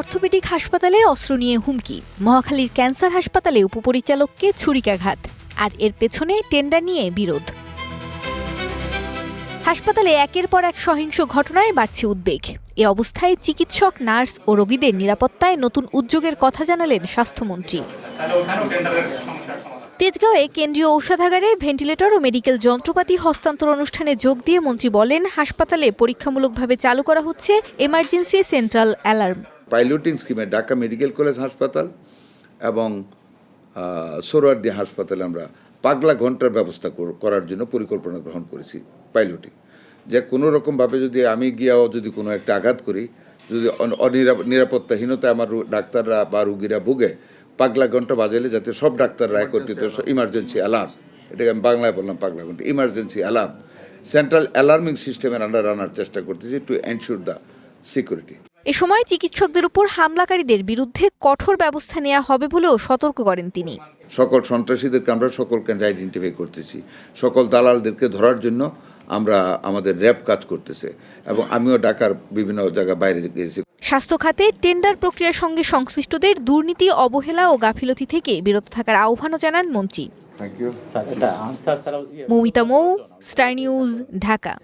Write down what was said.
Orthopaedic হাসপাতালে অস্ত্র নিয়ে হুমকি, মহাখালীর ক্যান্সার হাসপাতালে উপপরিচালককে ছুরিকাঘাত, আর এর পেছনে টেন্ডার নিয়ে বিরোধ। হাসপাতালে একের পর এক সহিংস ঘটনায় বাড়ছে উদ্বেগ। এ অবস্থায় চিকিৎসক, নার্স ও রোগীদের নিরাপত্তায় নতুন উদ্যোগের কথা জানালেন স্বাস্থ্যমন্ত্রী। তেজগাঁওয়ে কেন্দ্রীয় ঔষধাগারে ভেন্টিলেটর ও মেডিকেল যন্ত্রপাতি হস্তান্তর অনুষ্ঠানে যোগ দিয়ে মন্ত্রী বলেন, হাসপাতালে পরীক্ষামূলকভাবে চালু করা হচ্ছে এমার্জেন্সি সেন্ট্রাল অ্যালার্ম। পাইলটিং স্কিমে ঢাকা মেডিকেল কলেজ হাসপাতাল এবং সোহরাওয়ার্দী হাসপাতালে আমরা পাগলা ঘন্টার ব্যবস্থা করার জন্য পরিকল্পনা গ্রহণ করেছি। পাইলটিং যে কোনো রকমভাবে যদি আমি গিয়াও যদি কোনো একটা আঘাত করি, যদি নিরাপত্তাহীনতায় আমার ডাক্তাররা বা রুগীরা ভুগে, পাগলা ঘন্টা বাজাইলে যাতে সব ডাক্তাররা একত্রিত ইমার্জেন্সি অ্যালার্ম, এটাকে আমি বাংলায় বললাম পাগলা ঘন্টা, ইমার্জেন্সি অ্যালার্ম সেন্ট্রাল অ্যালার্মিং সিস্টেমের আন্ডার আনার চেষ্টা করতেছি টু এনশিওর দ্য সিকিউরিটি। এ সময় চিকিৎসকদের উপর হামলাকারীদের বিরুদ্ধে কঠোর ব্যবস্থা নেওয়া হবে বলেও সতর্ক করেন তিনি। সকল সন্ত্রাসীদেরকে আমরা সকলকে আইডেন্টিফাই করতেছি, সকল দালালদেরকে ধরার জন্য আমরা আমাদের র্যাব কাজ করতেছে, এবং আমিও ঢাকার বিভিন্ন জায়গা বাইরে গিয়েছি। স্বাস্থ্য খাতে টেন্ডার প্রক্রিয়ার সঙ্গে সংশ্লিষ্টদের দুর্নীতি, অবহেলা ও গাফিলতি থেকে বিরত থাকার আহ্বানও জানান মন্ত্রী। Thank you. Moumita Mou, star news, Dhaka.